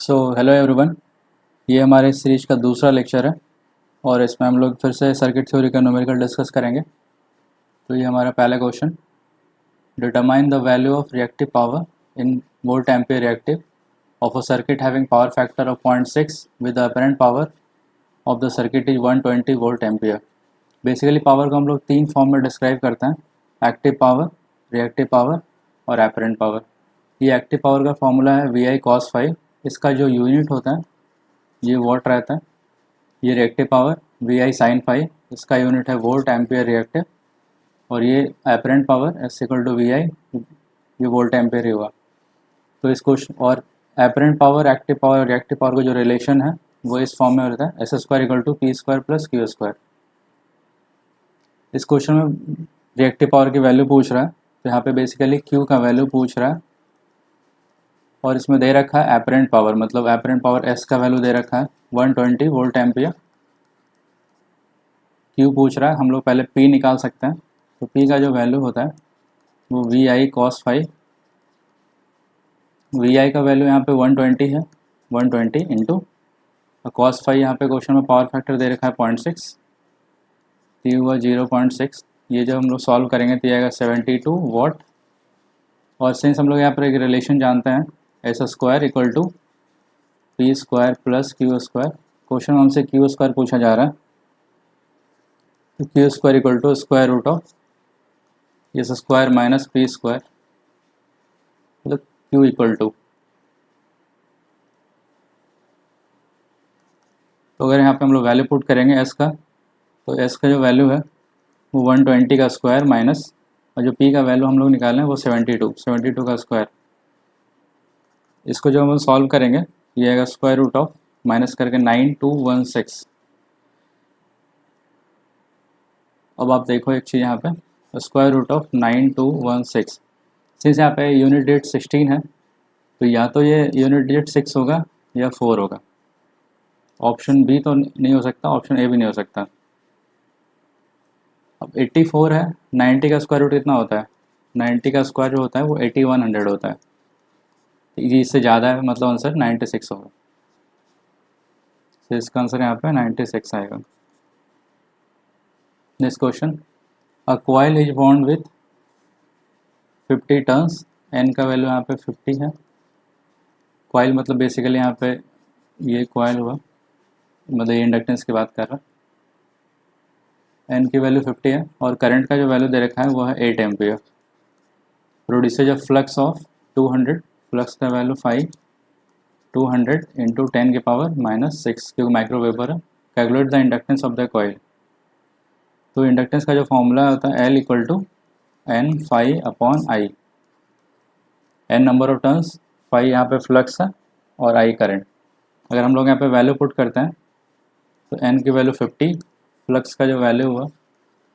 So hello everyone, ये हमारे series का दूसरा लेक्चर है और इसमें हम लोग फिर से सर्किट थ्योरी का न्यूमेरिकल डिस्कस करेंगे। तो ये हमारा पहला question, determine the value of reactive power in volt ampere reactive of a circuit having power factor of 0.6 with the apparent power of the circuit is 120 volt ampere. Basically power को हम लोग तीन form में describe करते हैं, active power, reactive power और apparent power. ये active power का फॉर्मूला है VI cos phi। इसका जो यूनिट होता है ये वॉट रहता है। ये reactive power VI sin phi, इसका यूनिट है वोल्ट एम्पियर रिएक्टिव। और ये अपरेंट पावर S=VI, ये वोल्ट एम्पियर ही हुआ। तो इस क्वेश्चन और अपरेंट पावर, एक्टिव पावर और रिएक्टिव पावर का जो रिलेशन है वो इस फॉर्म में रहता है, S² = P² + Q²। इस क्वेश्चन में रिएक्टिव पावर की वैल्यू पूछ रहा है, तो यहाँ पे बेसिकली Q का वैल्यू पूछ रहा है और इसमें दे रखा है अपरेंट पावर, मतलब अपरेंट पावर S का वैल्यू दे रखा है 120 वोल्ट एम्पियर। Q पूछ रहा है, हम लोग पहले P निकाल सकते हैं। तो P का जो वैल्यू होता है वो VI cos phi। VI का वैल्यू यहाँ पे 120 है, 120 इंटू cos phi, यहाँ पे क्वेश्चन में पावर फैक्टर दे रखा है 0.6, तो हुआ 0.6। ये जब हम लोग सॉल्व करेंगे तो ये आएगा 72 वॉट। और सिंस हम लोग यहाँ पर एक रिलेशन जानते हैं S² = P² + Q²। क्वेश्चन में हमसे Q² पूछा जा रहा है, तो Q² = square root of S² - P², मतलब Q = तो अगर यहाँ पे हम लोग वैल्यू पुट करेंगे S का, तो S का जो वैल्यू है वो 120 का स्क्वायर माइनस, और जो P का वैल्यू हम लोग निकालें वो 72 का स्क्वायर। इसको जो हम सॉल्व करेंगे ये आएगा स्क्वायर रूट ऑफ माइनस करके 9216। अब आप देखो एक चीज़ यहाँ पे, स्क्वायर रूट ऑफ 9216, सिंस यहाँ पे यूनिट डिजिट 16 है तो या तो ये यूनिट डिजिट 6 होगा या 4 होगा। ऑप्शन बी तो नहीं हो सकता, ऑप्शन ए भी नहीं हो सकता। अब 84 है, 90 का स्क्वायर रूट कितना होता है? 90 का स्क्वायर जो होता है वो 8100 होता है। ये इससे ज़्यादा है, मतलब आंसर 96 होगा। तो इसका आंसर यहाँ पे 96 आएगा। Next question, a coil is bound with 50 turns, N का वैल्यू यहाँ पे 50 है। कॉइल मतलब बेसिकली यहाँ पे ये कॉइल हुआ, मतलब ये इंडक्टेंस की बात कर रहा है। एन की वैल्यू 50 है और करंट का जो वैल्यू दे रखा है वो है 8 ampere. Produces of flux of 200, flux का वैल्यू 5, 200 इंटू 10⁻⁻6, क्योंकि माइक्रोवेबर है। Calculate the inductance of the coil. तो इंडक्टेंस का जो फॉर्मूला होता है L = N∅/I। N number of turns, phi यहाँ पे फ्लक्स है और I करंट। अगर हम लोग यहाँ पे वैल्यू पुट करते हैं तो N की वैल्यू 50, फ्लक्स का जो वैल्यू हुआ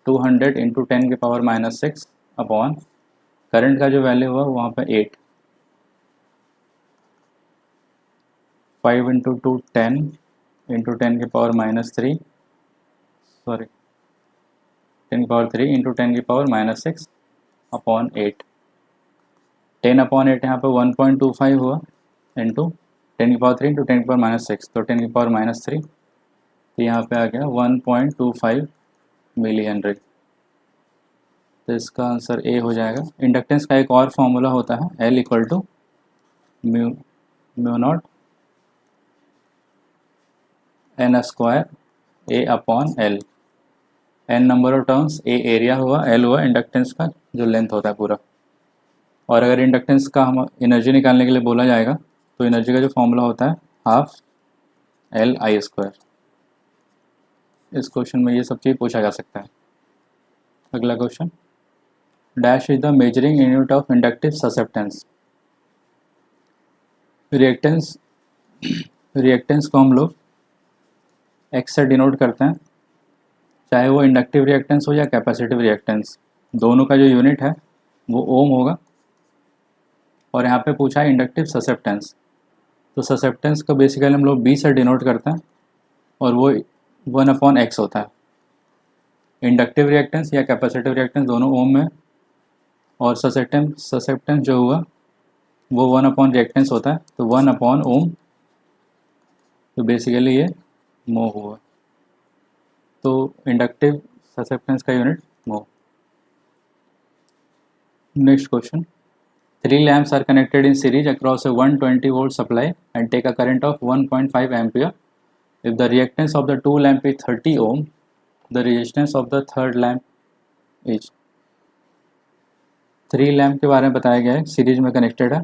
200 इंटू 10⁻⁻6 अपॉन करंट का जो वैल्यू हुआ वहाँ पे 8, 5 into 2 10 into 10⁻³ sorry 10⁻³ into 10⁻⁻6 upon 8। 10/8 यहाँ पे 1.25 हुआ इंटू 10⁻³ इंटू 10⁻⁻6, तो 10⁻⁻3, तो यहाँ पे आ गया 1.25 मिली हेनरी। तो इसका आंसर ए हो जाएगा। इंडक्टेंस का एक और फॉर्मूला होता है L = μ0 N² A/L। N number of turns, A area हुआ, L हुआ इंडक्टेंस का जो लेंथ होता है पूरा। और अगर इंडक्टेंस का हम एनर्जी निकालने के लिए बोला जाएगा तो एनर्जी का जो फॉर्मूला होता है ½ Li²। इस क्वेश्चन में ये सब चीज़ पूछा जा सकता है। अगला question, dash is the measuring unit of inductive susceptance. Reactance को हम लोग X से डिनोट करते हैं, चाहे वो इंडक्टिव रिएक्टेंस हो या कैपेसिटिव रिएक्टेंस, दोनों का जो यूनिट है वो ओम होगा। और यहाँ पे पूछा है इंडक्टिव ससेप्टेंस, तो ससेप्टेंस को बेसिकली हम लोग B से डिनोट करते हैं और वो 1/X होता है। इंडक्टिव रिएक्टेंस या कैपेसिटिव रिएक्टेंस दोनों ओम में, और ससेप्टेंस जो हुआ वो 1/रिएक्टेंस होता है, तो 1/ओम तो बेसिकली ये मो हुआ। तो इंडक्टिव ससेप्टेंस का यूनिट मो। Next question, 3 lamps are connected in series across a 120 volt supply and take a current of 1.5 ampere. If the reactance of the 2 lamp is 30 ohm, the resistance of the third lamp is। 3 lamp के बारे में बताया गया है, series में connected है।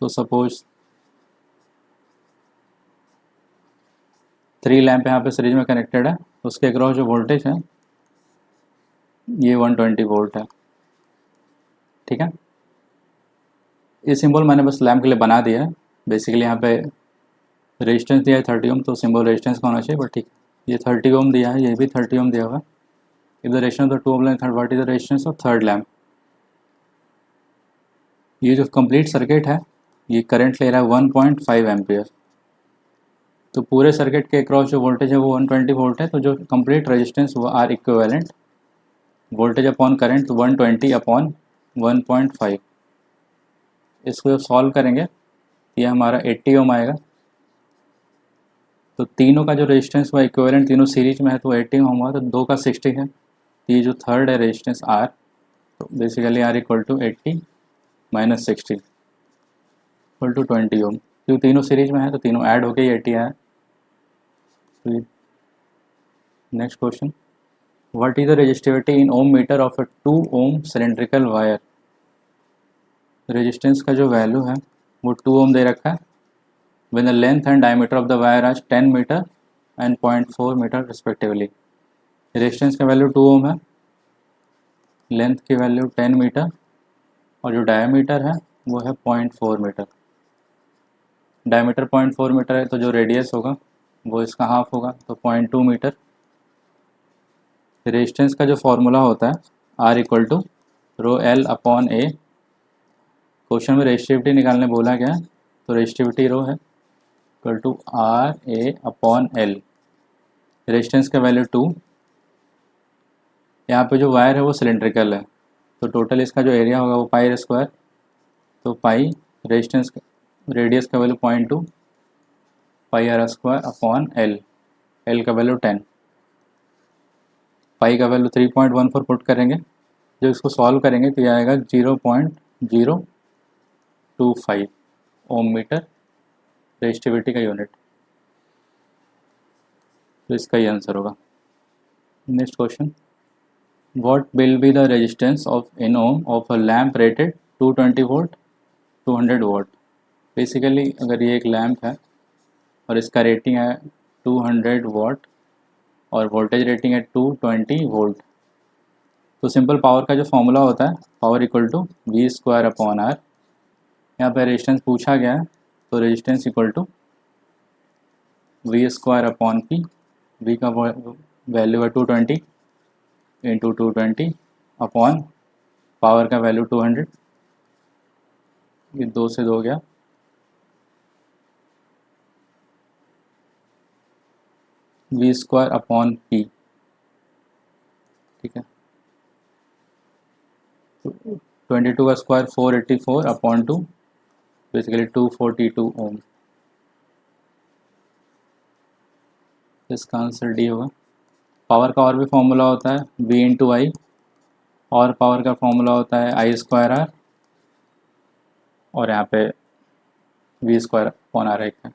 तो suppose 3 lamp यहाँ पे सीरीज में कनेक्टेड है, उसके अक्रॉस जो वोल्टेज है ये 120 वोल्ट है। ठीक है, ये सिंबल मैंने बस लैम्प के लिए बना दिया है। बेसिकली यहाँ पे रेजिस्टेंस दिया है 30 ओम, तो सिंबल रेजिस्टेंस का होना चाहिए, बट ठीक है। ये 30 ओम दिया है, ये भी 30 ओम दिया हुआ है। If the resistance of 2 ohm lamp, third what is the resistance of third lamp. ये जो कंप्लीट सर्किट है ये करंट ले रहा है 1.5 एम्पियर। तो पूरे सर्किट के अक्रॉस जो वोल्टेज है वो 120 वोल्ट है। तो जो कंप्लीट रेजिस्टेंस वो R equivalent voltage upon current 120 upon 1.5। इसको जब सॉल्व करेंगे ये हमारा 80 ओम आएगा। तो तीनों का जो रेजिस्टेंस हुआ इक्विवेलेंट, तीनों सीरीज में है तो 80 ओम हुआ, तो 2 का 60 है। ये जो थर्ड है रेजिस्टेंस आर, तो basically R equal to 80 minus 60 equal to 20 ohm. क्योंकि तीनों सीरीज में है तो तीनों ऐड होके 80 आया। Next question, what is the resistivity in ohm metre of a 2 ohm cylindrical wire. Resistance का जो वैल्यू है वो 2 ओम दे रखा है। when the length and diameter of the wire are 10 metre and 0.4 metre respectively. Resistance का value 2 ohm है, length की value 10 metre और जो डायमीटर है वो है 0.4 मीटर। डायमीटर 0.4 मीटर है तो जो रेडियस होगा वो इसका हाफ होगा, तो 0.2 मीटर। रेजिस्टेंस का जो फॉर्मूला होता है R equal to rho L upon A. Question में रेजिस्टिविटी निकालने बोला गया, तो रेजिस्टिविटी रो है equal to R A upon L. Resistance का वैल्यू 2। यहाँ पे जो वायर है वो सिलेंड्रिकल है, तो टोटल इसका जो एरिया होगा वो पाई स्क्वायर। तो पाई रेजिस्टेंस रेडियस का value 0.2 pi R square upon L. L का वैल्यू 10, पाई का वैल्यू 3.14 पुट करेंगे। जब इसको सॉल्व करेंगे तो ये आएगा 0.025 ओम मीटर रेजिस्टिविटी का यूनिट। तो इसका ही आंसर होगा। Next question, what will be the resistance of in ohm of a lamp rated 220 volt 200 watt. Basically अगर ये एक लैम्प है और इसका रेटिंग है 200 वॉट और वोल्टेज रेटिंग है 220 वोल्ट, तो सिंपल पावर का जो फॉर्मूला होता है power equal to V square upon R. यहाँ पर रेजिस्टेंस पूछा गया है, तो resistance equal to V square upon P. V का वैल्यू है 220 इंटू 220 अपॉन पावर का वैल्यू 200। ये 2 से 2 गया, वी स्क्वायर अपॉन पी। ठीक है, तो 22 का स्क्वायर 484 अपॉन 2, बेसिकली 242 ओम। इसका आंसर डी होगा। पावर का और भी फॉर्मूला होता है V इंटू आई, और पावर का फॉर्मूला होता है आई स्क्वायर आर, और यहाँ पे वी स्क्वायर अपॉन आर एक है।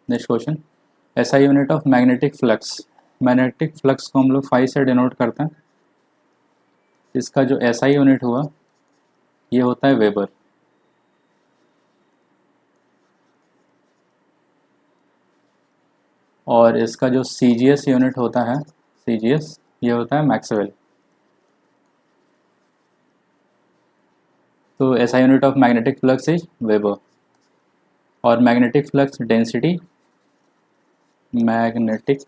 नेक्स्ट क्वेश्चन, ऐसा unit of magnetic flux. Magnetic flux को हम लोग फाई से डिनोट करते हैं। इसका जो ऐसा यूनिट हुआ ये होता है वेबर। और इसका जो CGS यूनिट होता है, CGS ये होता है मैक्सवेल। तो ऐसा unit of magnetic flux is weber. और magnetic flux density, magnetic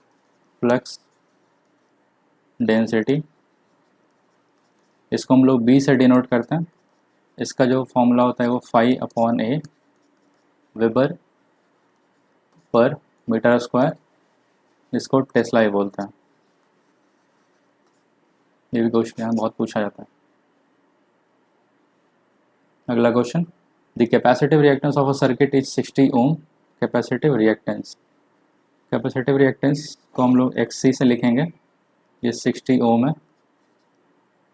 flux density, इसको हम लोग B से डिनोट करते हैं। इसका जो फॉर्मूला होता है वो फाई अपॉन ए वेबर पर मीटर स्क्वायर, इसको टेस्ला ही बोलते हैं। ये भी क्वेश्चन यहाँ बहुत पूछा जाता है। अगला question, the capacitive reactance of a circuit is 60 ohm capacitive reactance. Capacitive reactance को हम लोग XC से लिखेंगे, ये 60 ओम है।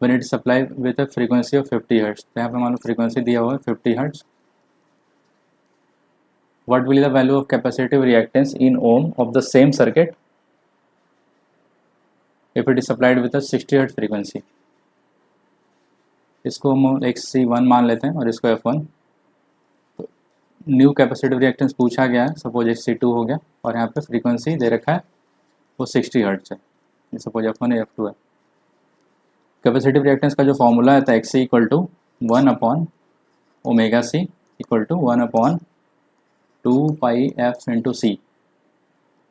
When it supply with a frequency of 50 hertz, तो यहाँ पे मान लो फ्रीक्वेंसी दिया हुआ है 50 hertz. What will the value of capacitive reactance in ohm of the same circuit if it is supplied with a 60 hertz frequency. इसको हम XC1 मान लेते हैं और इसको F1। तो न्यू कैपेसिटिव रिएक्टेंस पूछा गया है, सपोज XC2 हो गया और यहाँ पे फ्रीक्वेंसी दे रखा है वो 60 हर्ट्ज है, सपोज F1 है F2 है। कैपेसिटिव रिएक्टेंस का जो फॉर्मूला है था XC equal to 1/ωc equal to 1/2πf into C।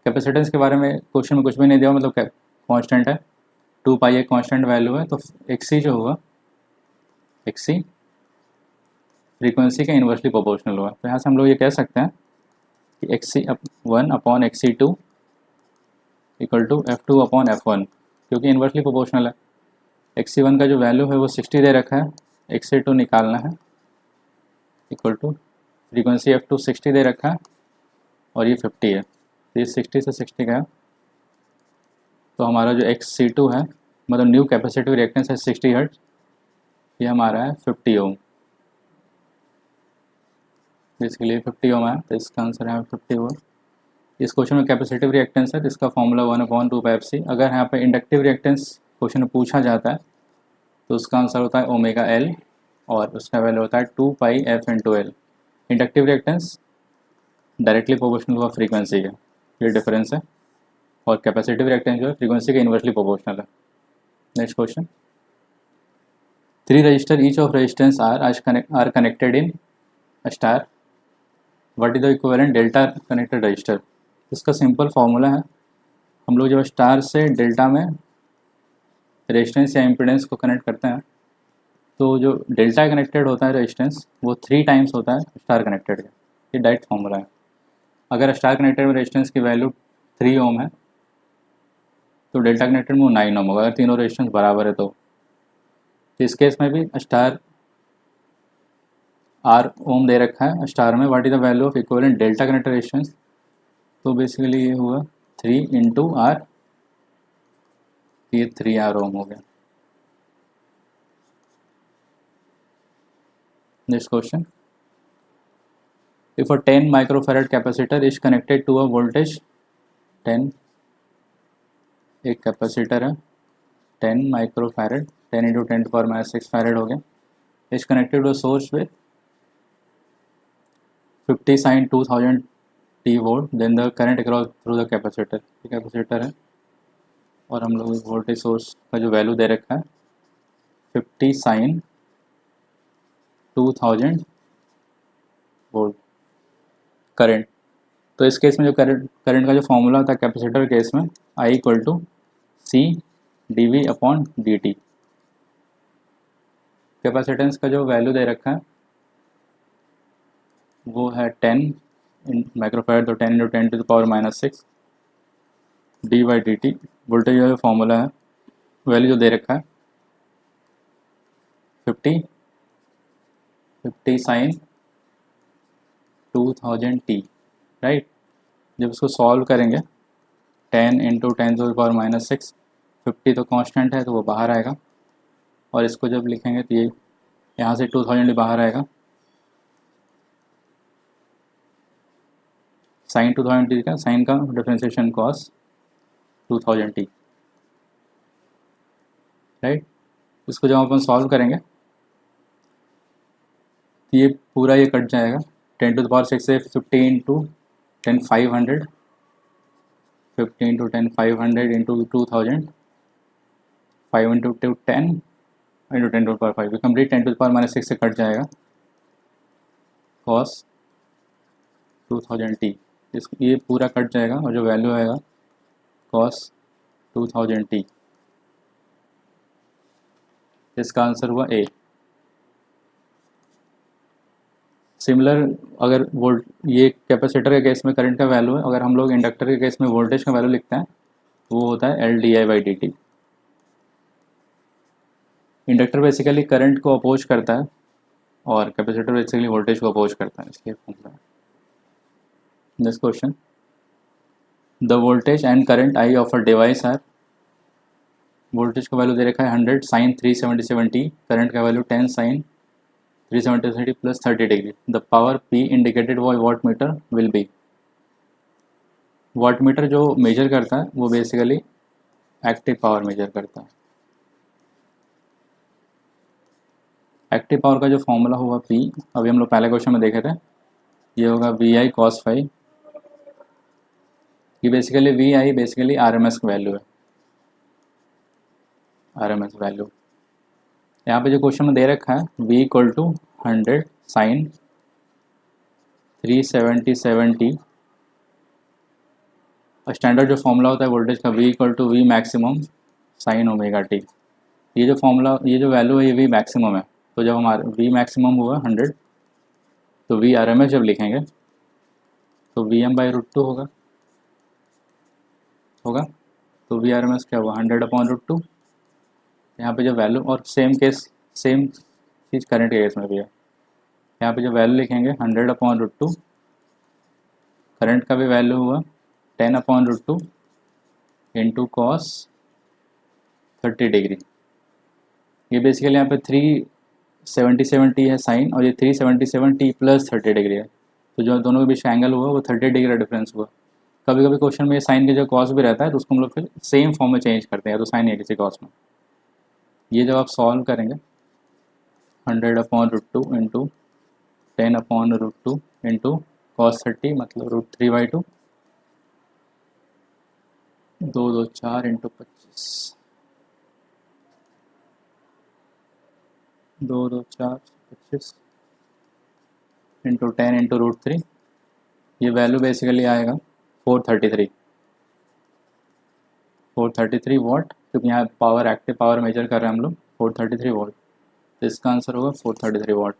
Capacitance के बारे में क्वेश्चन में कुछ भी नहीं दिया, मतलब कांस्टेंट है, 2π एक कांस्टेंट वैल्यू है, तो XC जो होगा, XC फ्रीक्वेंसी का इन्वर्सली प्रोपोर्शनल होगा। तो यहाँ से हम लोग ये कह सकते हैं कि XC1/XC2 इक्वल टू F2/F1, क्योंकि इन्वर्सली प्रोपोर्शनल है। XC1 का जो वैल्यू है वो 60 दे रखा है, XC2 निकालना है, इक्वल टू फ्रीक्वेंसी F2 60 दे रखा है और ये 50 है, तो ये 60 से 60 गया, तो हमारा जो XC2 है, मतलब न्यू कैपेसिटिव रिएक्टेंस है 60 हर्ट्ज, ये हमारा है 50 ओम। इसके लिए 50 ओम है, तो इसका आंसर है 50 ओम। इस क्वेश्चन में कैपेसिटिव रिएक्टेंस है, तो इसका फॉर्मूला 1/2πfc। अगर यहाँ पे इंडक्टिव रिएक्टेंस क्वेश्चन में पूछा जाता है तो उसका आंसर होता है ωL और उसका वैल्यू होता है 2πf into L। Inductive reactance directly proportional हुआ फ्रीक्वेंसी का, ये डिफरेंस है, और कैपेसिटिव रिएक्टेंस जो है फ्रीक्वेंसी के इन्वर्सली प्रोपोर्शनल है। Next question, 3 register each of resistance R connected in star, what is the equivalent delta connected register. इसका सिंपल फार्मूला है, हम लोग जब स्टार से डेल्टा में रेजिस्टेंस या इम्पीडेंस को कनेक्ट करते हैं तो जो डेल्टा कनेक्टेड होता है रेजिस्टेंस वो 3 टाइम्स होता है स्टार कनेक्टेड का, ये डायरेक्ट फार्मूला है। अगर स्टार कनेक्टेड में रेजिस्टेंस की वैल्यू 3 ओम है तो डेल्टा कनेक्टेड में वो 9 ओम होगा, अगर तीनों रेजिस्टेंस बराबर है तो इस केस में भी स्टार R ओम दे रखा है स्टार में, what is the value of equivalent delta connected resistance, तो बेसिकली ये हुआ 3 इंटू R, ये 3R ओम हो गया। Next question, if a 10 microfarad capacitor is connected to a voltage 10, एक कैपेसिटर है 10 माइक्रोफैरड, 10 इंटू 10⁻⁶ फैरड हो गया, is connected to a source with 50 sin 2000 t volt, then the current across through the capacitor. Capacitor है और हम लोग voltage source का जो वैल्यू दे रखा है 50 sin 2000 वोल्ट करंट। तो इस केस में जो करंट का जो फॉर्मूला होता है कैपेसिटर केस में, I equal to C dV/dt। Capacitance का जो वैल्यू दे रखा है वो है 10 माइक्रोफैरड, तो 10 इंटू 10⁻⁶ d/dt। वोल्टेज का जो फॉर्मूला है, वैल्यू जो दे रखा है 50 sin 2000 t, राइट। जब इसको सॉल्व करेंगे 10 इंटू 10⁻⁶, 50 तो कांस्टेंट है तो वो बाहर आएगा, और इसको जब लिखेंगे तो ये यहाँ से 2000 बाहर आएगा, साइन 2000 टी का, साइन का डिफरेंशिएशन कॉस 2000 टी, राइट। इसको जब अपन सॉल्व करेंगे तो ये पूरा ये कट जाएगा, 10⁶ से 50 into 10⁵500, 50 into 10⁵500 into 2000, 5 into 10 into 10⁵5, complete 10⁻⁶ से कट जाएगा कॉस 2000 टी, ये पूरा कट जाएगा और जो वैल्यू आएगा कॉस 2000 टी, इसका आंसर हुआ A। सिमिलर अगर वोल्ट, ये कैपेसिटर के केस में करंट का वैल्यू है, अगर हम लोग इंडक्टर के केस में वोल्टेज का वैल्यू लिखते हैं तो वो होता है LdI/dt। इंडक्टर बेसिकली करंट को अपोज करता है और कैपेसिटर बेसिकली वोल्टेज को अपोज करता है, इसलिए फॉर्मूला है। Next question, the voltage and current I of a device are, voltage का वैल्यू दे रखा है 100 साइन 377t, करंट का value 10 sine 377 plus 30 degree, the power P indicated by watt meter will be. Watt meter जो measure करता है वो basically active power major करता है। एक्टिव पावर का जो फॉर्मूला हुआ P, अभी हम लोग पहले क्वेश्चन में देखे थे, ये होगा VI cos फाई। ये basically VI basically RMS value है, RMS वैल्यू। यहाँ पे जो क्वेश्चन में दे रखा है V equal to 100 sine 377t, standard जो फॉर्मूला होता है वोल्टेज का V equal to V maximum sine omega t. ये जो फॉर्मूला, ये जो वैल्यू है ये V मैक्सिमम है, तो जब हमारा V मैक्सिमम हुआ 100 तो V RMS जब लिखेंगे तो Vm/√2 होगा। तो V RMS क्या हुआ 100/√2। यहाँ पे जो वैल्यू, और सेम केस सेम चीज़ करंट के केस में भी है, यहाँ पे जो वैल्यू लिखेंगे 100/√2, करंट का भी वैल्यू हुआ 10/√2 इंटू कॉस 30 डिग्री। ये बेसिकली यहाँ पे 377t है साइन, और ये 377t प्लस 30 डिग्री है, तो जो दोनों के बीच एंगल हुआ वो 30 डिग्री का डिफरेंस हुआ। कभी कभी क्वेश्चन में ये साइन के जो कॉस भी रहता है तो उसको हम लोग फिर सेम फॉर्म में चेंज करते हैं, तो साइन है किसी कॉस में। ये जब आप सॉल्व करेंगे 100/√2 इंटू 10/√2 इंटू कॉस 30 मतलब √3/2, 2 2 4 इंटू 25, 2 2 4 25 इंटू 10 इंटू √3, ये वैल्यू बेसिकली आएगा 433 वाट, क्योंकि यहाँ पावर एक्टिव पावर मेजर कर रहे हैं हम लोग 433 वाट, तो इसका आंसर होगा 433 वाट।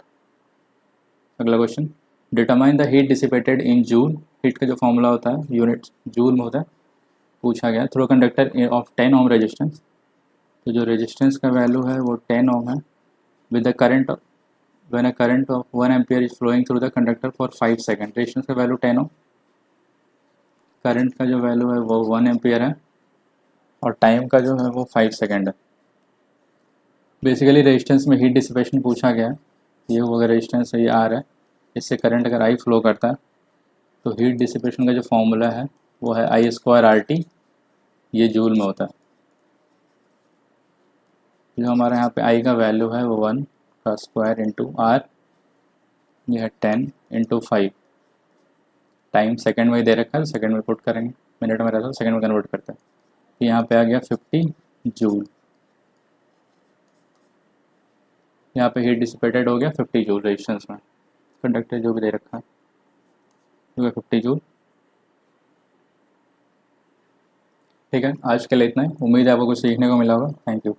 अगला question, determine the heat dissipated in joule. Heat का जो फॉर्मूला होता है यूनिट जूल में होता है, पूछा गया through conductor of 10 ohm resistance. तो जो रेजिस्टेंस का वैल्यू है वो 10 ओम है, with the current when a current of 1 ampere is flowing through the conductor for 5 second. Resistance का वैल्यू 10 ओम, करंट का जो वैल्यू है वो 1 एम्पियर है, और टाइम का जो है वो 5 सेकेंड है। बेसिकली रेजिस्टेंस में हीट डिसिपेशन पूछा गया है, ये अगर रेजिस्टेंस ये आर है, इससे करंट अगर आई फ्लो करता है तो हीट डिसिपेशन का जो फॉर्मूला है वो है I²RT, ये जूल में होता है। जो हमारे यहाँ पे आई का वैल्यू है वो 1 का स्क्वायर इंटू आर, ये है 10 इंटू 5, टाइम सेकंड में ही दे रखा है, सेकंड में पुट करेंगे, मिनट में रहता है सेकंड में कन्वर्ट करते हैं, तो यहाँ पे आ गया 50 जूल। यहाँ पे हीट डिसिपेटेड हो गया 50 जूल रेजिस्टेंस में, कंडक्टर जो भी दे रखा है वो 50 जूल। ठीक है, आज के लिए इतना ही, उम्मीद है आपको कुछ सीखने को मिला होगा। Thank you.